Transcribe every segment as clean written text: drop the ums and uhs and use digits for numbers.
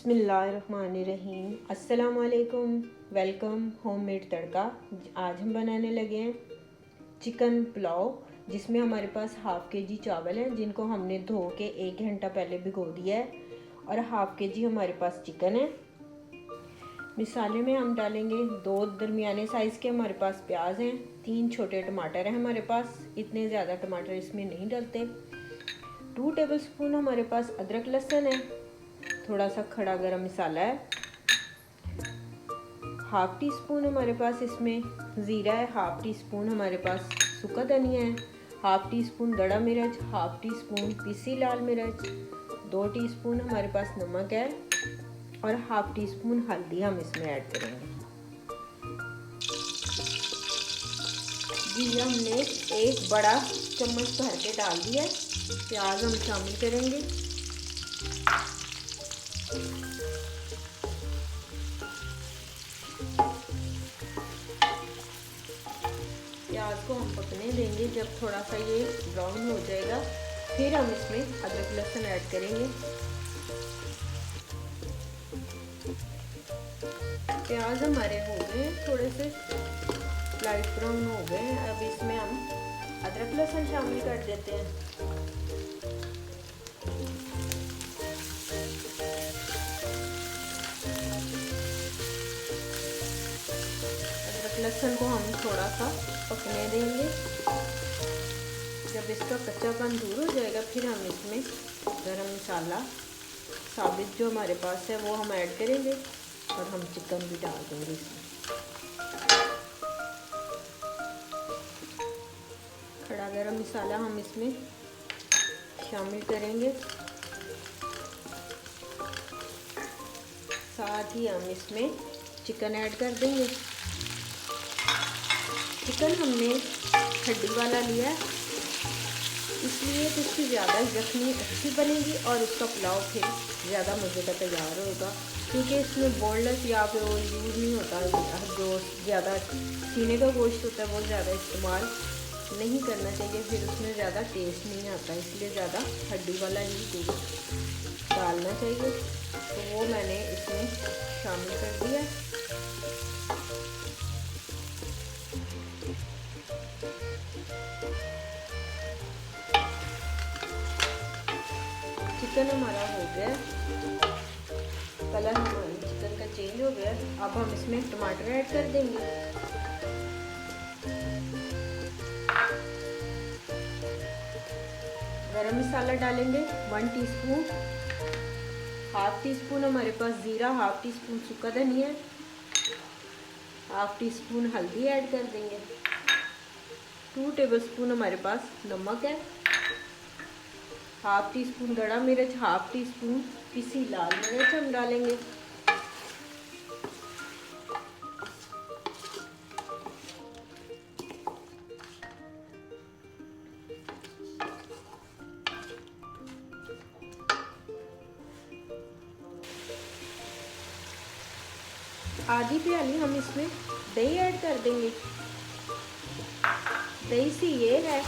बिस्मिल्लाहिर्रहमानिर्रहीम। अस्सलामुअलैकुम। Welcome homemade तड़का। आज हम बनाने लगे हैं चिकन पुलाव, जिसमें हमारे पास हाफ़ के जी चावल हैं जिनको हमने धो के 1 घंटा पहले भिगो दिया है, और हाफ़ के जी हमारे पास चिकन है। मिसाले में हम डालेंगे 2 दरमियाने साइज़ के हमारे पास प्याज हैं, 3 छोटे टमाटर हैं हमारे पास, इतने ज़्यादा टमाटर इसमें नहीं डलते। 2 टेबलस्पून हमारे पास अदरक लहसुन है, थोड़ा सा खड़ा गरम मसाला है, हाफ़ टी स्पून हमारे पास इसमें ज़ीरा है, हाफ़ टी स्पून हमारे पास सूखा धनिया है, हाफ़ टी स्पून गड़ा मिर्च, हाफ़ टी स्पून पिसी लाल मिर्च, 2 टीस्पून हमारे पास नमक है, और हाफ़ टी स्पून हल्दी हम इसमें ऐड करेंगे। जीरा हमने 1 बड़ा चम्मच भर के डाल दिया है। प्याज हम शामिल करेंगे। प्याज को हम पकने देंगे। जब थोड़ा सा ये ब्राउन हो जाएगा फिर हम इसमें अदरक लहसुन ऐड करेंगे। प्याज हमारे हो गए थोड़े से लाइट ब्राउन हो गए। अब इसमें हम अदरक लहसुन शामिल कर देते हैं। अदरक लहसुन को हम थोड़ा सा पकने देंगे। जब इसका कच्चापन दूर हो जाएगा फिर हम इसमें गरम मसाला साबित जो हमारे पास है वो हम ऐड करेंगे, और हम चिकन भी डाल देंगे इसमें। खड़ा गरम मसाला हम इसमें शामिल करेंगे। साथ ही हम इसमें चिकन ऐड कर देंगे। चिकन हमने हड्डी वाला लिया है, इसलिए तो इसकी ज़्यादा यखनी अच्छी बनेगी और उसका पुलाव फिर ज़्यादा मज़े का तैयार होगा, क्योंकि इसमें बोनलेस या फिर वो यूज़ नहीं होता। जो ज़्यादा सीने का गोश्त होता है वो ज़्यादा इस्तेमाल नहीं करना चाहिए, फिर उसमें ज़्यादा टेस्ट नहीं आता, इसलिए ज़्यादा हड्डी वाला ही गोश्त डालना चाहिए। तो वो मैंने इसमें शामिल कर दिया। चिकन हमारा हो गया, कलर हमारी चिकन का चेंज हो गया। अब हम इसमें टमाटर ऐड कर देंगे। गरम मसाला डालेंगे 1 टीस्पून, हाफ़ टी स्पून हमारे पास ज़ीरा, हाफ़ टी स्पून सूखा धनिया, हाफ़ टी स्पून हल्दी ऐड कर देंगे। 2 टेबलस्पून हमारे पास नमक है, हाफ़ टी स्पून गड़ा मिर्च, हाफ़ टी स्पून पिसी लाल मिर्च हम डालेंगे। आधी प्याली हम इसमें दही ऐड कर देंगे। दही से ये है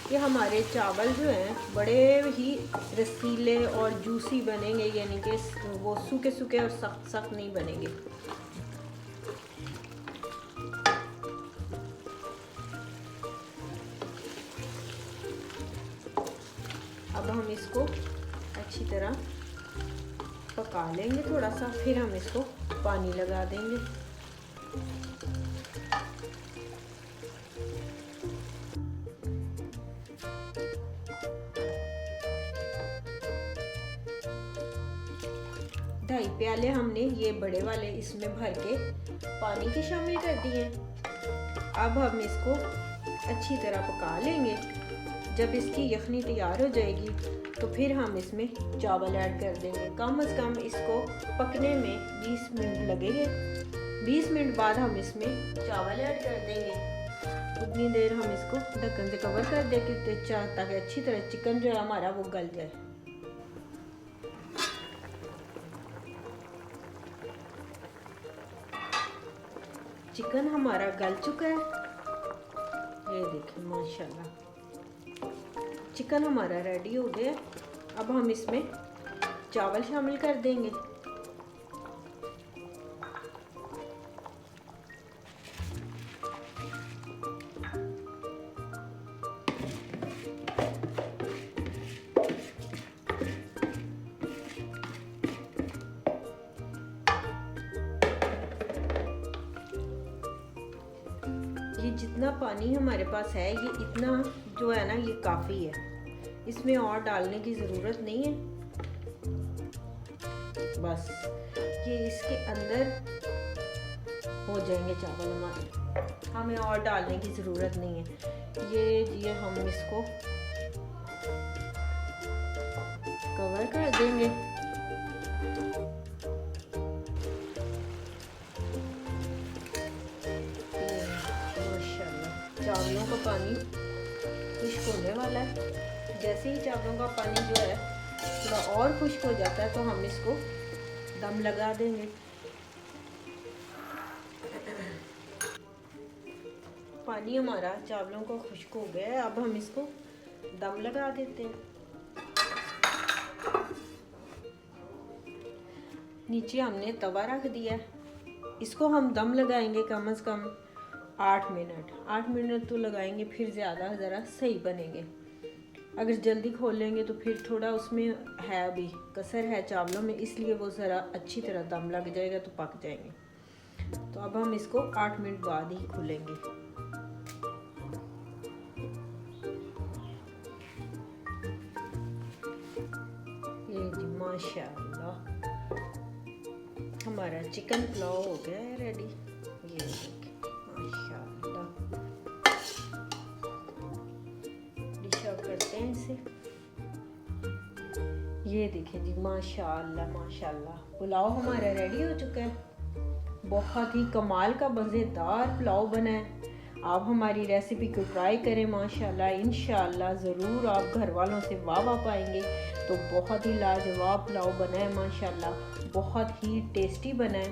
कि हमारे चावल जो हैं बड़े ही रसीले और जूसी बनेंगे, यानी कि वो सूखे सूखे और सख्त सख्त नहीं बनेंगे। अब हम इसको अच्छी तरह पका लेंगे थोड़ा सा, फिर हम इसको पानी लगा देंगे। ढाई प्याले हमने ये बड़े वाले इसमें भर के पानी के शामिल कर दिए। अब हम इसको अच्छी तरह पका लेंगे। जब इसकी यखनी तैयार हो जाएगी तो फिर हम इसमें चावल ऐड कर देंगे। कम से कम इसको पकने में 20 मिनट लगेंगे। 20 मिनट बाद हम इसमें चावल ऐड कर देंगे। उतनी देर हम इसको ढक्कन से कवर कर देंगे ताकि अच्छी तरह चिकन जो है हमारा वो गल जाए। चिकन हमारा गल चुका है, ये देखिए माशाल्लाह चिकन हमारा रेडी हो गया। अब हम इसमें चावल शामिल कर देंगे। जितना पानी हमारे पास है ये इतना जो है ना ये काफ़ी है, इसमें और डालने की ज़रूरत नहीं है। बस ये इसके अंदर हो जाएंगे चावल हमारे, हमें और डालने की ज़रूरत नहीं है। ये हम इसको कवर कर देंगे। चावलों का पानी खुश्क होने वाला है। जैसे ही चावलों का पानी जो है थोड़ा और खुश्क हो जाता है तो हम इसको दम लगा देंगे। पानी हमारा चावलों का खुश्क हो गया है, अब हम इसको दम लगा देते हैं। नीचे हमने तवा रख दिया है, इसको हम दम लगाएंगे कम से कम 8 मिनट। 8 मिनट तो लगाएंगे, फिर ज़्यादा ज़रा सही बनेंगे। अगर जल्दी खोलेंगे तो फिर थोड़ा उसमें है अभी कसर है चावलों में, इसलिए वो ज़रा अच्छी तरह दम लग जाएगा तो पक जाएंगे। तो अब हम इसको 8 मिनट बाद ही खोलेंगे। ये जी माशाल्लाह हमारा चिकन पुलाव हो गया है रेडी। ये देखिए माशाल्लाह, डिश आउट करते हैं इसे। ये देखिए जी माशाल्लाह माशाल्लाह पुलाव हमारा रेडी हो चुका है। बहुत ही कमाल का मज़ेदार पुलाव बना है। आप हमारी रेसिपी को ट्राई करें माशाल्लाह, इंशाल्लाह ज़रूर आप घर वालों से वाह पाएंगे। तो बहुत ही लाजवाब पुलाव बना है माशाल्लाह, बहुत ही टेस्टी बना है।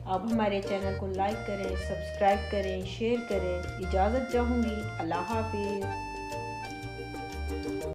आप हमारे चैनल को लाइक करें, सब्सक्राइब करें, शेयर करें। इजाज़त चाहूँगी, अल्लाह हाफिज़।